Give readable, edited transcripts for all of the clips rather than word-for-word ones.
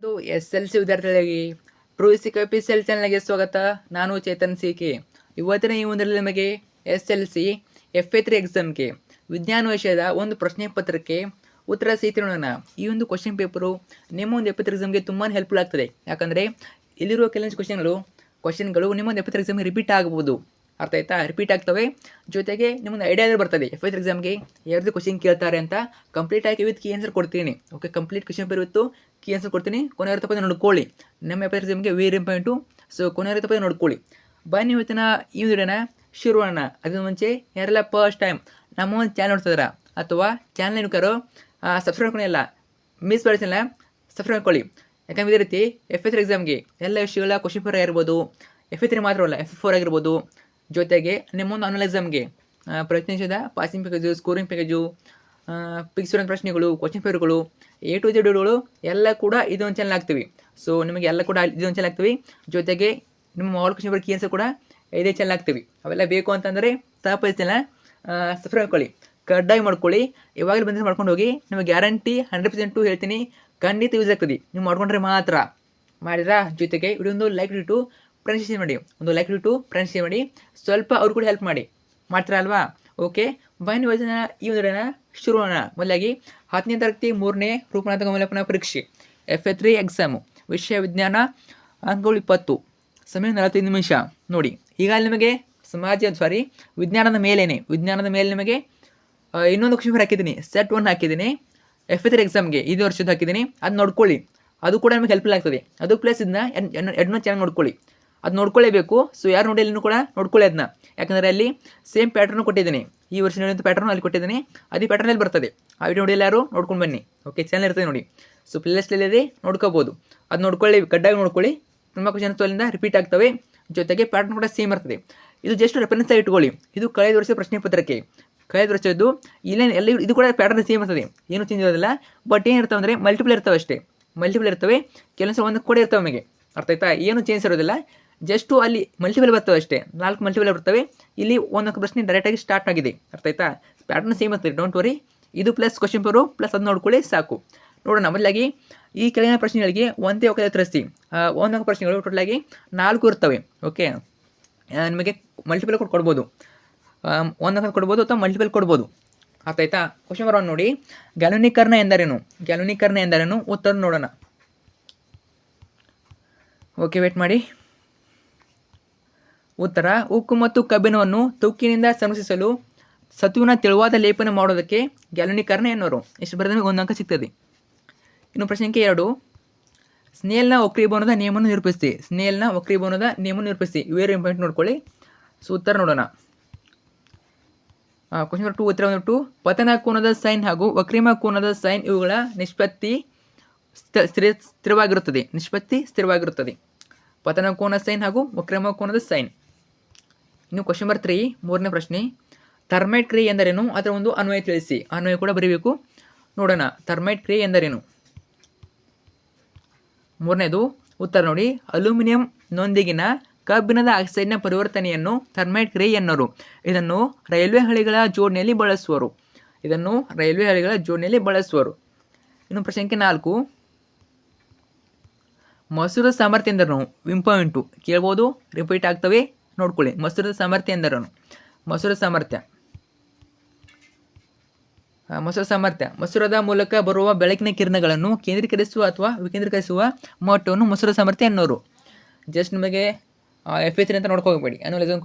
ಇದು SLC ವಿದ್ಯಾರ್ಥಿಗಳಿಗೆ ಟ್ರೂಸಿ ಕಪಿಸೆಲ್ ಚಾನಲ್ಗೆ ಸ್ವಾಗತ. ನಾನು ಚೇತನ್ ಸಿ.ಕೆ. ಇವತ್ತಿನ ಈ ಒಂದರಲ್ಲಿ ನಮಗೆ SLC FA3 ಎಕ್ಸಾಮ್ಗೆ ವಿಜ್ಞಾನ ವಿಷಯದ ಒಂದು ಪ್ರಶ್ನೆ ಪತ್ರಕ್ಕೆ ಉತ್ತರ ಸಹಿತ ನೋಡೋಣ. ಈ ಒಂದು ಕ್ವಶನ್ ಪೇಪರು ನಿಮ್ಮ ಒಂದು FA3 ಎಕ್ಸಾಮ್ಗೆ ತುಂಬಾ ಹೆಲ್ಪ್ಫುಲ್ ಆಗ್ತದೆ. ಯಾಕಂದರೆ ಇಲ್ಲಿರುವ ಕೆಲವೊಂದು ಕ್ವಶನ್ಗಳು ನಿಮ್ಮ ಒಂದು FA3 ಎಕ್ಸಾಮ್ಗೆ ರಿಪೀಟ್ ಆಗಬಹುದು. ಅರ್ಥ ಆಯ್ತಾ? ರಿಪೀಟ್ ಆಗ್ತವೆ. ಜೊತೆಗೆ ನಿಮ್ಮೊಂದು ಐಡಿಯಾ ಬರ್ತದೆ FA3 ಎಕ್ಸಾಮ್ಗೆ ಯಾವ್ದು ಕ್ವಶನ್ ಕೇಳ್ತಾರೆ ಅಂತ. ಕಂಪ್ಲೀಟ್ ಆಗಿ ವಿತ್ ಕೀ ಆನ್ಸರ್ ಕೊಡ್ತೀನಿ. ಓಕೆ, ಕಂಪ್ಲೀಟ್ ಕ್ವಶನ್ ಪೇಪರ್ ಇವತ್ತು ಕೀ ಆನ್ಸರ್ ಕೊಡ್ತೀನಿ. ಕೊನೆಯವರ ತಪ್ಪದೆ ನೋಡ್ಕೊಳ್ಳಿ. ನಮ್ಮ FA3 ಎಕ್ಸಾಮ್ಗೆ ವೇರಿ ಇಂಪಾರ್ಟೆಂಟು. ಸೊ ಕೊನೆಯವರ ತಪ್ಪದೆ ನೋಡ್ಕೊಳ್ಳಿ. ಬನ್ನಿ ಇವತ್ತಿನ ಈ ವಿಡಿಯೋನ ಶುರು ಮಾಡೋಣ. ಅದರ ಮುಂಚೆ ಯಾರೆಲ್ಲ ಫಸ್ಟ್ ಟೈಮ್ ನಮ್ಮ ಒಂದು ಚಾನಲ್ ನೋಡ್ತಿದಾರ ಅಥವಾ ಚಾನಲ್ ಏನಕ್ಕಾರೋ ಸಬ್ಸ್ಕ್ರೈಬ್ ಮಾಡ್ಕೊಂಡಿಲ್ಲ, ಮಿಸ್ ಮಾಡಿಸಿಲ್ಲ, ಸಬ್ಸ್ಕ್ರೈಬ್ ಮಾಡ್ಕೊಳ್ಳಿ. ಯಾಕಂದ್ರೆ ಇದೇ ರೀತಿ FA3 ಎಕ್ಸಾಮ್ಗೆ ಎಲ್ಲ ವಿಷಯಗಳ ಕ್ವಶನ್ ಪೇಪರ್ ಆಗಿರ್ಬೋದು, FA3 ಮಾತ್ರವಲ್ಲ FA4 ಆಗಿರ್ಬೋದು, ಜೊತೆಗೆ ನಿಮ್ಮೊಂದು ಆನ್ಲೈನ್ ಎಕ್ಸಾಮ್ಗೆ ಪ್ರತಿನಿಧಿಸಿದ ಪಾಸಿಂಗ್ ಪ್ಯಾಕೇಜು, ಸ್ಕೋರಿಂಗ್ ಪ್ಯಾಕೇಜು, ಪಿಕ್ಸ್ ಪ್ರಶ್ನೆಗಳು, ಕ್ವಶನ್ ಪೇಪರ್ಗಳು, A to Z ವಿಡಿಯೋಗಳು ಎಲ್ಲ ಕೂಡ ಇದೊಂದು ಚಾನಲ್ ಆಗ್ತೀವಿ. ಸೊ ನಿಮಗೆ ಎಲ್ಲ ಕೂಡ ಇದೊಂದು ಚಾನಲ್ ಆಗ್ತೀವಿ. ಜೊತೆಗೆ ನಿಮ್ಮ mall question paper key answer ಕೂಡ ಇದೇ ಚಾನಲ್ ಆಗ್ತೀವಿ. ಅವೆಲ್ಲ ಬೇಕು ಅಂತಂದರೆ ತಪ್ಪೈತಿಲ್ಲ, ಸಬ್ಸ್ಕ್ರೈಬ್ ಮಾಡ್ಕೊಳ್ಳಿ, ಕಡ್ಡಾಯ ಮಾಡ್ಕೊಳ್ಳಿ. ಇವಾಗಲೇ ಬಂದರೆ ಮಾಡ್ಕೊಂಡು ಹೋಗಿ. ನಿಮಗೆ ಗ್ಯಾರಂಟಿ 100% ಹೇಳ್ತೀನಿ, ಖಂಡಿತ ಯೂಸ್ ಆಗ್ತದೆ. ನೀವು ಮಾಡ್ಕೊಂಡ್ರೆ ಮಾತ್ರ. ಮಾಡಿದ್ರಾ? ಜೊತೆಗೆ ವಿಡಿಯೋ ಲೈಕ್ ಇಟ್ಟು ಫ್ರೆಂಡ್ಸ್ ಶೇರ್ ಮಾಡಿ, ಫ್ರೆಂಡ್ಸ್ ಶೇರ್ ಮಾಡಿ. ಸ್ವಲ್ಪ ಅವ್ರು ಕೂಡ ಹೆಲ್ಪ್ ಮಾಡ್ತೀರಾ ಅಲ್ವಾ? ಓಕೆ, ಬನ್ನಿ ಇವತ್ತಿನ ಈ ವಿಡಿಯೋನ ಶುರು ಮಾಡೋಣ. ಮೊದಲಾಗಿ 10ನೇ ತರಗತಿ 3ನೇ ರೂಪನಾಥಕ ಮೌಲ್ಯಮಾಪನ ಪರೀಕ್ಷೆ FA3 ಎಕ್ಸಾಮು, ವಿಷಯ ವಿಜ್ಞಾನ, ಅಂಕಗಳು 20, ಸಮಯ 45 ನಿಮಿಷ. ನೋಡಿ, ಈಗ ನಿಮಗೆ ವಿಜ್ಞಾನದ ಮೇಲೆ ನಿಮಗೆ ಇನ್ನೊಂದು ಕ್ವಶನ್ ಪೇಪರ್ ಹಾಕಿದ್ದೀನಿ. ಸೆಟ್ 1 ಹಾಕಿದ್ದೀನಿ FA3 ಎಕ್ಸಾಮ್ಗೆ, ಇದು ವರ್ಷದ ಹಾಕಿದ್ದೀನಿ. ಅದು ನೋಡ್ಕೊಳ್ಳಿ, ಅದು ಕೂಡ ನಿಮಗೆ ಹೆಲ್ಪ್ಫುಲ್ ಆಗ್ತದೆ. ಅದು ಪ್ಲಸ್ ಇದನ್ನ ಎರಡನ್ನೂ ಚೆನ್ನಾಗಿ ನೋಡ್ಕೊಳ್ಳಿ. ಅದು ನೋಡ್ಕೊಳ್ಳೇಬೇಕು. ಸೊ ಯಾರು ನೋಡಿಲ್ಲ ಕೂಡ ನೋಡ್ಕೊಳ್ಳಿ ಅದನ್ನ. ಯಾಕಂದರೆ ಅಲ್ಲಿ ಸೇಮ್ ಪ್ಯಾಟರ್ನು ಕೊಟ್ಟಿದ್ದೀನಿ. ಈ ವರ್ಷ ನೋಡಿದಂಥ ಪ್ಯಾಟರ್ನು ಅಲ್ಲಿ ಕೊಟ್ಟಿದ್ದೀನಿ. ಅದೇ ಪ್ಯಾಟರ್ನಲ್ಲಿ ಬರ್ತದೆ. ಆ ವಿಡಿಯೋ ನೋಡಿಲ್ಲ ಯಾರು ನೋಡ್ಕೊಂಡು ಬನ್ನಿ. ಓಕೆ, ಚಾನಲ್ ಇರ್ತದೆ ನೋಡಿ. ಸೊ ಪ್ಲೇಲಿಸ್ಟಲ್ಲಿದೆ, ನೋಡ್ಕೋಬೋದು. ಅದು ನೋಡ್ಕೊಳ್ಳಿ, ಕಡ್ಡಾಯ ನೋಡ್ಕೊಳ್ಳಿ. ತುಂಬ ಕ್ವಶನ್ ಅಲ್ಲಿಂದ ರಿಪೀಟ್ ಆಗ್ತವೆ. ಜೊತೆಗೆ ಪ್ಯಾಟರ್ನ್ ಕೂಡ ಸೇಮ್ ಇರ್ತದೆ. ಇದು ಜಸ್ಟ್ ರೆಫರೆನ್ಸ್ ಆಗಿ ಇಟ್ಕೊಳ್ಳಿ. ಇದು ಕಳೆದ ವರ್ಷ ಪ್ರಶ್ನೆ ಪತ್ರಕ್ಕೆ, ಕಳೆದ ವರ್ಷದ್ದು ಇಲ್ಲೇನು ಎಲ್ಲ ಇದು ಕೂಡ ಪ್ಯಾಟರ್ನ್ ಸೇಮ್ ಇರ್ತದೆ, ಏನು ಚೇಂಜ್ ಇರೋದಿಲ್ಲ. ಬಟ್ ಏನಿರ್ತವೆ ಅಂದರೆ ಮಲ್ಟಿಪಲ್ ಇರ್ತವೆ ಅಷ್ಟೇ. ಮಲ್ಟಿಪಲ್ ಇರ್ತವೆ, ಕೆಲವೊಂದು ಒಂದು ಕೂಡ ಇರ್ತವೆ ನಮಗೆ. ಅರ್ಥ ಆಯ್ತಾ? ಏನು ಚೇಂಜ್ ಇರೋದಿಲ್ಲ, ಜಸ್ಟು ಅಲ್ಲಿ ಮಲ್ಟಿಪಲ್ ಬರ್ತವೆ ಅಷ್ಟೇ. 4 ಮಲ್ಟಿಪಲ್ ಬರ್ತವೆ. ಇಲ್ಲಿ ಒಂದೊಂದು ಪ್ರಶ್ನೆ ಡೈರೆಕ್ಟಾಗಿ ಸ್ಟಾರ್ಟ್ ಆಗಿದೆ. ಅರ್ಥ ಆಯ್ತಾ? ಪ್ಯಾಟರ್ನ್ ಸೇಮ್ ಇರ್ತದೆ, ಡೋಂಟ್ ವರಿ. ಇದು ಪ್ಲಸ್ ಕ್ವಶನ್ ಪೇಪರು ಪ್ಲಸ್ ಅದು ನೋಡ್ಕೊಳ್ಳಿ ಸಾಕು. ನೋಡೋಣ. ಮೊದಲಾಗಿ ಈ ಕೆಳಗಿನ ಪ್ರಶ್ನೆಗಳಿಗೆ ಒಂದೇ ಒಕ್ಕಲೆ ಉತ್ತರಿಸಿ. ಒಂದೊಂದು ಪ್ರಶ್ನೆಗಳು ಟೋಟಲಾಗಿ 4 ಇರ್ತವೆ. ಓಕೆ, ನಿಮಗೆ ಮಲ್ಟಿಪಲ್ ಕೊಡ್ಬೋದು, ಒಂದೊಂದು ಕೊಡ್ಬೋದು ಅಥವಾ ಮಲ್ಟಿಪಲ್ ಕೊಡ್ಬೋದು. ಅರ್ಥ ಆಯ್ತಾ? ಕ್ವಶನ್ ನಂಬರ್ 1 ನೋಡಿ, ಗ್ಯಾಲ್ವನೀಕರಣ ಎಂದರೇನು? ಉತ್ತರ ನೋಡೋಣ. ಓಕೆ, ವೇಟ್ ಮಾಡಿ. ಉತ್ತರ: ಉಕ್ಕು ಮತ್ತು ಕಬ್ಬಿಣವನ್ನು ತುಕ್ಕಿನಿಂದ ಸಂರಕ್ಷಿಸಲು ಸತುವಿನ ತೆಳುವಾದ ಲೇಪನ ಮಾಡೋದಕ್ಕೆ ಗ್ಯಾಲ್ವನೀಕರಣ ಎನ್ನುವರು. ಇಷ್ಟು ಬರೆದ ನಿಮಗೆ 1 ಅಂಕ ಸಿಗ್ತದೆ. ಇನ್ನು ಪ್ರಶ್ನೆ ಸಂಖ್ಯೆ 2, ಸ್ನೇಲ್ನ ವಕ್ರೀಭವನದ ನಿಯಮವನ್ನು ನಿರೂಪಿಸಿ. ವೇರಿ ಇಂಪಾರ್ಟೆಂಟ್ ನೋಡ್ಕೊಳ್ಳಿ. ಸೊ ಉತ್ತರ ನೋಡೋಣ. ಕ್ವಶನ್ ನಂಬರ್ 2, ಉತ್ತರ 2, ಪತನ ಕೋನದ ಸೈನ್ ಹಾಗೂ ವಕ್ರೀಮ ಕೋನದ ಸೈನ್ ಇವುಗಳ ನಿಷ್ಪತ್ತಿ ಸ್ಥಿರವಾಗಿರುತ್ತದೆ. ಪತನ ಕೋನ ಸೈನ್ ಹಾಗೂ ವಕ್ರೀಮ ಕೋನದ ಸೈನ್. ಇನ್ನು ಕ್ವಶನ್ ನಂಬರ್ 3, 3ನೇ ಪ್ರಶ್ನೆ, ಥರ್ಮೈಟ್ ಕ್ರಿಯೆ ಎಂದರೇನು? ಅದರ ಒಂದು ಅನ್ವಯ ತಿಳಿಸಿ. ಅನ್ವಯ ಕೂಡ ಬರೀಬೇಕು. ನೋಡೋಣ, ಥರ್ಮೈಟ್ ಕ್ರಿಯೆ ಎಂದರೇನು? 3ನೇದು ಉತ್ತರ ನೋಡಿ, ಅಲ್ಯೂಮಿನಿಯಂ ನೊಂದಿಗಿನ ಕಬ್ಬಿಣದ ಆಕ್ಸೈಡ್ನ ಪರಿವರ್ತನೆಯನ್ನು ಥರ್ಮೈಟ್ ಕ್ರಿಯೆ ಎನ್ನುವರು. ಇದನ್ನು ರೈಲ್ವೆ ಹಳಿಗಳ ಜೋಡಣೆಯಲ್ಲಿ ಬಳಸುವರು. ಇನ್ನು ಪ್ರಶ್ನೆ ಸಂಖ್ಯೆ 4, ಮಸೂರದ ಸಾಮರ್ಥ್ಯ ಎಂದರೇನು? ಇಂಪಾರ್ಟೆಂಟು, ಕೇಳ್ಬೋದು, ರಿಪೀಟ್ ಆಗ್ತವೆ, ನೋಡ್ಕೊಳ್ಳಿ. ಮಸೂರದ ಸಾಮರ್ಥ್ಯ ಎಂದರೇನು? ಮಸೂರದ ಮೂಲಕ ಬರುವ ಬೆಳಕಿನ ಕಿರಣಗಳನ್ನು ಕೇಂದ್ರೀಕರಿಸುವ ಅಥವಾ ವಿಕೇಂದ್ರೀಕರಿಸುವ ಮಟ್ಟವನ್ನು ಮಸೂರದ ಸಾಮರ್ಥ್ಯ ಎನ್ನುವರು. ಜಸ್ಟ್ ನಿಮಗೆ FA3 ಅಂತ ನೋಡ್ಕೋಬೇಡಿ, ಅನ್ನೋ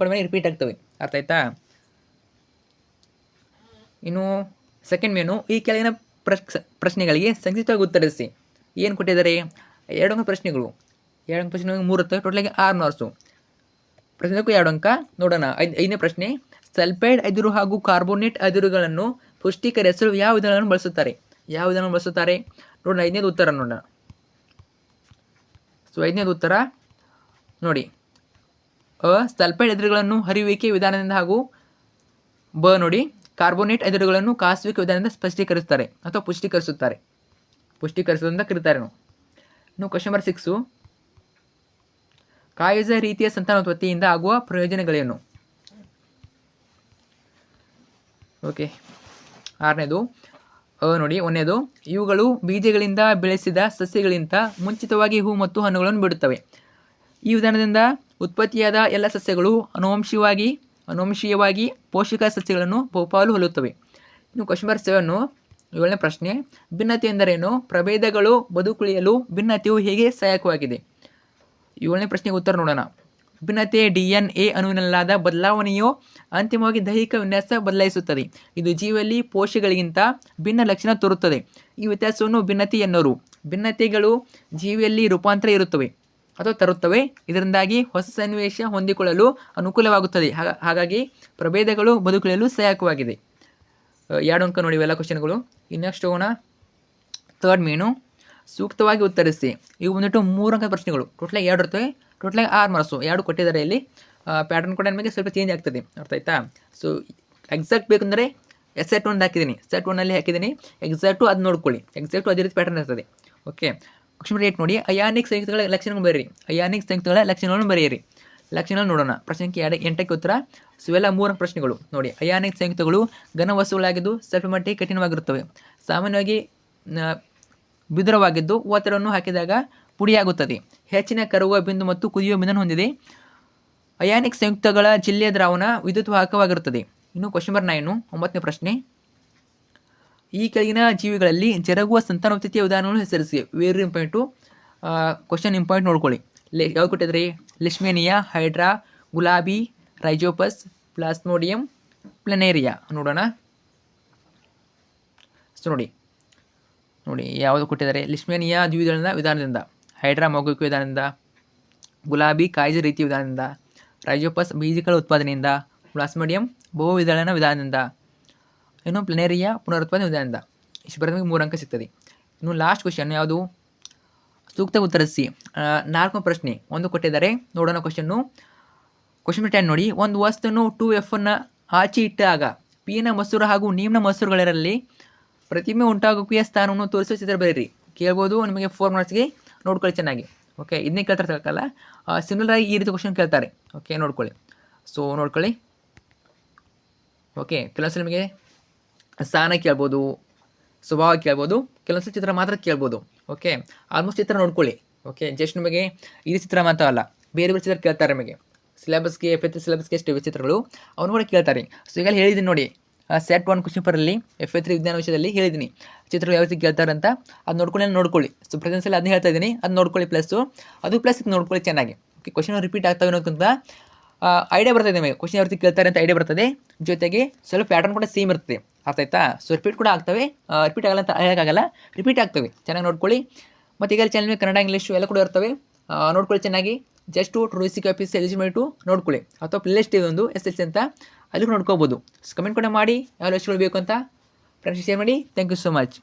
ರಿಪೀಟ್ ಆಗ್ತವೆ. ಅರ್ಥ ಆಯ್ತಾ? ಇನ್ನು ಸೆಕೆಂಡ್ ಮೇನು, ಈ ಕೆಳಗಿನ ಪ್ರಶ್ನೆಗಳಿಗೆ ಸಂಕ್ಷಿಪ್ತವಾಗಿ ಉತ್ತರಿಸಿ. ಏನು ಕೊಟ್ಟಿದ್ದಾರೆ? 2 ಅಂಕ ಪ್ರಶ್ನೆಗಳು. 2 ಅಂಕ ಪ್ರಶ್ನೆಗಳು 3 ಇರ್ತವೆ. ಟೋಟಲಾಗಿ 6 ಮಾರ್ಕ್ಸು. ಪ್ರಶ್ನೆಗೂ 2 ಅಂಕ. ನೋಡೋಣ. 5ನೇ ಪ್ರಶ್ನೆ, ಸಲ್ಫೈಡ್ ಅದಿರು ಹಾಗೂ ಕಾರ್ಬೋನೇಟ್ ಅದಿರುಗಳನ್ನು ಪುಷ್ಟೀಕರಿಸಲು ಯಾವ ವಿಧಾನವನ್ನು ಬಳಸುತ್ತಾರೆ? ನೋಡೋಣ. 5ನೇದು ಉತ್ತರ ನೋಡೋಣ. ಸೊ 5ನೇದು ಉತ್ತರ ನೋಡಿ, ಸಲ್ಫೈಡ್ ಅದಿರುಗಳನ್ನು ಹರಿಯುವಿಕೆ ವಿಧಾನದಿಂದ ಹಾಗೂ ನೋಡಿ, ಕಾರ್ಬೋನೇಟ್ ಅದಿರುಗಳನ್ನು ಕಾಸುವಿಕೆ ವಿಧಾನದಿಂದ ಸ್ಪಷ್ಟೀಕರಿಸುತ್ತಾರೆ ಅಥವಾ ಪುಷ್ಟೀಕರಿಸುವುದರಿಂದ ಕರೀತಾರೆ. ಇನ್ನು ಕ್ವಶನ್ ನಂಬರ್ 6, ಕಾಯಜ ರೀತಿಯ ಸಂತಾನೋತ್ಪತ್ತಿಯಿಂದ ಆಗುವ ಪ್ರಯೋಜನಗಳೇನು? ಓಕೆ, 6ನೇದು ನೋಡಿ ಒಂದನೇದು, ಇವುಗಳು ಬೀಜಗಳಿಂದ ಬೆಳೆಸಿದ ಸಸ್ಯಗಳಿಂದ ಮುಂಚಿತವಾಗಿ ಹೂ ಮತ್ತು ಹಣ್ಣುಗಳನ್ನು ಬಿಡುತ್ತವೆ. ಈ ವಿಧಾನದಿಂದ ಉತ್ಪತ್ತಿಯಾದ ಎಲ್ಲ ಸಸ್ಯಗಳು ಅನುವಂಶೀಯವಾಗಿ ಪೋಷಕ ಸಸ್ಯಗಳನ್ನು ಬಹುಪಾಲು ಹೋಲುತ್ತವೆ. ಇನ್ನು ಕ್ವಶನ್ ನಂಬರ್ 7, 7ನೇ ಪ್ರಶ್ನೆ, ಭಿನ್ನತೆ ಎಂದರೇನು? ಪ್ರಭೇದಗಳು ಬದುಕುಳಿಯಲು ಭಿನ್ನತೆಯು ಹೇಗೆ ಸಹಾಯಕವಾಗಿದೆ? 7ನೇ ಪ್ರಶ್ನೆಗೆ ಉತ್ತರ ನೋಡೋಣ. ಭಿನ್ನತೆ DNA ಅಣುವಿನಲ್ಲಾದ ಬದಲಾವಣೆಯು ಅಂತಿಮವಾಗಿ ದೈಹಿಕ ವಿನ್ಯಾಸ ಬದಲಾಯಿಸುತ್ತದೆ. ಇದು ಜೀವಿಯಲ್ಲಿ ಪೋಷಕಗಳಿಗಿಂತ ಭಿನ್ನ ಲಕ್ಷಣ ತೋರುತ್ತದೆ. ಈ ವ್ಯತ್ಯಾಸವನ್ನು ಭಿನ್ನತೆ ಎನ್ನುವರು. ಭಿನ್ನತೆಗಳು ಜೀವಿಯಲ್ಲಿ ರೂಪಾಂತರ ಇರುತ್ತವೆ ಅಥವಾ ತರುತ್ತವೆ. ಇದರಿಂದಾಗಿ ಹೊಸ ಸನ್ನಿವೇಶ ಹೊಂದಿಕೊಳ್ಳಲು ಅನುಕೂಲವಾಗುತ್ತದೆ. ಹಾಗಾಗಿ ಪ್ರಭೇದಗಳು ಬದುಕುಳಿಯಲು ಸಹಾಯಕವಾಗಿದೆ. 2 ಅಂಕ ನೋಡಿ ಇವೆಲ್ಲ ಕ್ವಶನ್ಗಳು. ಇನ್ನೆಕ್ಸ್ಟ್ ಹೋಗೋಣ. 3rd ಮೇನು, ಸೂಕ್ತವಾಗಿ ಉತ್ತರಿಸಿ. ಇವು ಬಂದ್ಬಿಟ್ಟು 3 ಅಂಕ ಪ್ರಶ್ನೆಗಳು. ಟೋಟಲಾಗಿ 2 ಇರ್ತವೆ. ಟೋಟಲಾಗಿ 6 ಮಾರ್ಕ್ಸು. 2 ಕೊಟ್ಟಿದ್ದಾರೆ ಇಲ್ಲಿ. ಪ್ಯಾಟರ್ನ್ ಕೂಡ ನಿಮಗೆ ಸ್ವಲ್ಪ ಚೇಂಜ್ ಆಗ್ತದೆ, ಅರ್ಥ ಆಯ್ತಾ? ಸೊ ಎಕ್ಸಾಕ್ಟ್ ಬೇಕಂದರೆ ಸೆಟ್ 1 ಹಾಕಿದ್ದೀನಿ, ಸೆಟ್ 1 ಹಾಕಿದ್ದೀನಿ. ಎಕ್ಸಾಕ್ಟು ಅದು ನೋಡ್ಕೊಳ್ಳಿ. ಎಕ್ಸಾಕ್ಟು ಅದೇ ರೀತಿ ಪ್ಯಾಟರ್ನ್ ಇರ್ತದೆ. ಓಕೆ, ಕ್ವಶನ್ ನಂಬರ್ 8 ನೋಡಿ. ಅಯಾನಿಕ್ ಸಂಯುಕ್ತಗಳ ಲಕ್ಷಣಗಳನ್ನು ಬರೆಯಿರಿ. ಅಯಾನಿಕ್ ಸಂಯುಕ್ತಗಳ ಲಕ್ಷಣಗಳನ್ನು ಬರೆಯಿರಿ. ಲಕ್ಷಣಗಳು ನೋಡೋಣ. ಪ್ರಶ್ನೆ 8ಕ್ಕೆ ಉತ್ತರ. ಸೊ ಇವೆಲ್ಲ 3 ಪ್ರಶ್ನೆಗಳು ನೋಡಿ. ಅಯಾನಿಕ್ ಸಂಯುಕ್ತಗಳು ಘನ ವಸ್ತುಗಳಾಗಿದ್ದು ಸ್ವಲ್ಪ ಮಟ್ಟಿಗೆ ಕಠಿಣವಾಗಿರುತ್ತವೆ. ಸಾಮಾನ್ಯವಾಗಿ ಬಿದುರವಾಗಿದ್ದು ಒತ್ತಡವನ್ನು ಹಾಕಿದಾಗ ಪುಡಿಯಾಗುತ್ತದೆ. ಹೆಚ್ಚಿನ ಕರಗುವ ಬಿಂದು ಮತ್ತು ಕುದಿಯುವ ಬಿಂದುವನ್ನು ಹೊಂದಿದೆ. ಅಯಾನಿಕ್ ಸಂಯುಕ್ತಗಳ ಜಿಲ್ಲೆಯ ದ್ರಾವಣ ವಿದ್ಯುತ್ ವಾಹಕವಾಗಿರುತ್ತದೆ. ಇನ್ನು ಕ್ವಶನ್ ನಂಬರ್ 9, 9ನೇ ಪ್ರಶ್ನೆ, ಈ ಕೆಳಗಿನ ಜೀವಿಗಳಲ್ಲಿ ಜರುಗುವ ಸಂತಾನೋತ್ಪತ್ತಿಯ ವಿಧಾನಗಳನ್ನು ಹೆಸರಿಸಿ. ವೆರಿ ಇಂಪಾರ್ಟೆಂಟು ಕ್ವಶನ್, ಇಂಪಾರ್ಟೆಂಟ್ ನೋಡ್ಕೊಳ್ಳಿ. ಯಾವ್ದು ಕೊಟ್ಟಿದ್ರಿ? ಲಿಶ್ಮೇನಿಯಾ, ಹೈಡ್ರಾ, ಗುಲಾಬಿ, ರೈಜೋಪಸ್, ಪ್ಲಾಸ್ಮೋಡಿಯಂ, ಪ್ಲನೇರಿಯಾ. ನೋಡೋಣ. ಸೊ ನೋಡಿ ಯಾವುದು ಕೊಟ್ಟಿದ್ದಾರೆ? ಲಿಶ್ಮೇನಿಯಾ ದ್ವಿದಳ ವಿಧಾನದಿಂದ, ಹೈಡ್ರಾ ಮೌಖಿಕ ವಿಧಾನದಿಂದ, ಗುಲಾಬಿ ಕಾಯ್ಜ ರೀತಿ ವಿಧಾನದಿಂದ, ರೈಜೋಪಸ್ ಬೀಜಗಳ ಉತ್ಪಾದನೆಯಿಂದ, ಪ್ಲಾಸ್ಮೋಡಿಯಂ ಬಹುವಿದಳನ ವಿಧಾನದಿಂದ, ಇನ್ನು ಪ್ಲನೇರಿಯಾ ಪುನರುತ್ಪಾದನೆ ವಿಧಾನದಿಂದ. ಇಷ್ಟು ಬರೆದ 3 ಅಂಕ ಸಿಗ್ತದೆ. ಇನ್ನು ಲಾಸ್ಟ್ ಕ್ವಶನ್ ಯಾವುದು? ಸೂಕ್ತ ಉತ್ತರಿಸಿ. 4ನೇ ಪ್ರಶ್ನೆ ಒಂದು ಕೊಟ್ಟಿದ್ದಾರೆ, ನೋಡೋಣ ಕ್ವಶನ್ನು. ಕ್ವಶನ್ 10 ನೋಡಿ. ಒಂದು ವಸ್ತುವನ್ನು 2F ಆಚೆ ಇಟ್ಟಾಗ P ನ ಮಸೂರ ಹಾಗೂ ನೀಮ್ನ ಮಸೂರಗಳೆರರಲ್ಲಿ ಪ್ರತಿಮೆ ಉಂಟಾಗುವಿಕೆಯ ಸ್ಥಾನವನ್ನು ತೋರಿಸುವ ಚಿತ್ರ ಬರೀರಿ. ಕೇಳ್ಬೋದು, ನಿಮಗೆ 4 ಮಾರ್ಕ್ಸ್ಗೆ ನೋಡ್ಕೊಳ್ಳಿ ಚೆನ್ನಾಗಿ. ಓಕೆ, ಇದನ್ನೇ ಕೇಳ್ತಾರೆ ತಿಳ್ಕಲ್ಲ. ಸಿಮಿಲರ್ ಆಗಿ ಈ ರೀತಿ ಕ್ವಶನ್ ಕೇಳ್ತಾರೆ. ಓಕೆ, ನೋಡ್ಕೊಳ್ಳಿ. ಸೊ ನೋಡ್ಕೊಳ್ಳಿ. ಓಕೆ, ಕೆಲವೊಂದ್ಸಲ ನಿಮಗೆ ಸ್ಥಾನ ಕೇಳ್ಬೋದು, ಸ್ವಭಾವ ಕೇಳ್ಬೋದು, ಕೆಲವೊಂದ್ಸಲ ಚಿತ್ರ ಮಾತ್ರ ಕೇಳ್ಬೋದು. ಓಕೆ, ಆಲ್ಮೋಸ್ಟ್ ಚಿತ್ರ ನೋಡ್ಕೊಳ್ಳಿ. ಓಕೆ, ಜಸ್ಟ್ ನಿಮಗೆ ಈ ಚಿತ್ರ ಮಾತ್ರ ಅಲ್ಲ, ಬೇರೆ ಬೇರೆ ಚಿತ್ರ ಕೇಳ್ತಾರೆ ನಿಮಗೆ. ಸಿಲೆಬಸ್ಗೆ FA3 ಸಿಲೆಬಸ್ಗೆ ಎಷ್ಟು ಚಿತ್ರಗಳು ಅವನು ಕೂಡ ಕೇಳ್ತಾರೆ. ಸೊ ಈಗ ಹೇಳಿದ್ದೀನಿ ನೋಡಿ, ಸೆಟ್ 1 ಕ್ವಶನ್ ಪೇಪರಲ್ಲಿ FA3 ವಿಜ್ಞಾನ ವಿಷಯದಲ್ಲಿ ಹೇಳಿದ್ದೀನಿ ಚಿತ್ರಗಳು ಯಾವ ರೀತಿ ಕೇಳ್ತಾರೆ ಅಂತ. ಅದು ನೋಡ್ಕೊಳ್ಳಿ. ಸೊ ಪ್ರೆಸೆನ್ಸಲ್ಲಿ ಅದನ್ನ ಹೇಳ್ತಾ ಇದ್ದೀನಿ, ಅದು ನೋಡ್ಕೊಳ್ಳಿ. ಪ್ಲಸ್ ಇದು ನೋಡ್ಕೊಳ್ಳಿ ಚೆನ್ನಾಗಿ. ಓಕೆ, ಕ್ವಶನ್ ರಿಪೀಟ್ ಆಗ್ತಾವೆ ಅನ್ನೋದಕ್ಕಿಂತ ಐಡಿಯಾ ಬರ್ತದೆ ನಿಮಗೆ. ಕ್ವಶನ್ ಯಾವ ರೀತಿ ಕೇಳ್ತಾರೆ ಅಂತ ಐಡಿಯಾ ಬರ್ತದೆ. ಜೊತೆಗೆ ಸ್ವಲ್ಪ ಪ್ಯಾಟರ್ನ್ ಕೂಡ ಸೇಮ್ ಇರ್ತದೆ, ಅರ್ಥ ಆಯ್ತಾ? ಸೊ ರಿಪೀಟ್ ಕೂಡ ಆಗ್ತವೆ. ರಿಪೀಟ್ ಆಗಲ್ಲ ಅಂತ ಹೇಳೋಕ್ಕಾಗಲ್ಲ, ರಿಪೀಟ್ ಆಗ್ತವೆ. ಚೆನ್ನಾಗಿ ನೋಡ್ಕೊಳ್ಳಿ. ಮತ್ತು ಈಗ ಚಾನಲ್ ಕನ್ನಡ, ಇಂಗ್ಲೀಷು ಎಲ್ಲ ಕೂಡ ಇರ್ತವೆ, ನೋಡ್ಕೊಳ್ಳಿ ಚೆನ್ನಾಗಿ. ಜಸ್ಟು ಟ್ರೂಸಿಕ್ ಆಫೀಸ್ ಎಲಿಜಿಬಿಲಿಟು ನೋಡ್ಕೊಳ್ಳಿ, ಅಥವಾ ಪ್ಲೇಲಿಸ್ಟ್ ಇದೆ ಒಂದು SSC ಅಂತ, ಅಲ್ಲಿ ನೋಡ್ಕೋಬೋದು. ಕಮೆಂಟ್ ಕೂಡ ಮಾಡಿ ಯಾವ ಲಿಸ್ಟ್ಗಳು ಬೇಕು ಅಂತ. ಫ್ರೆಂಡ್ಸ್ ಶೇರ್ ಮಾಡಿ. Thank you so much.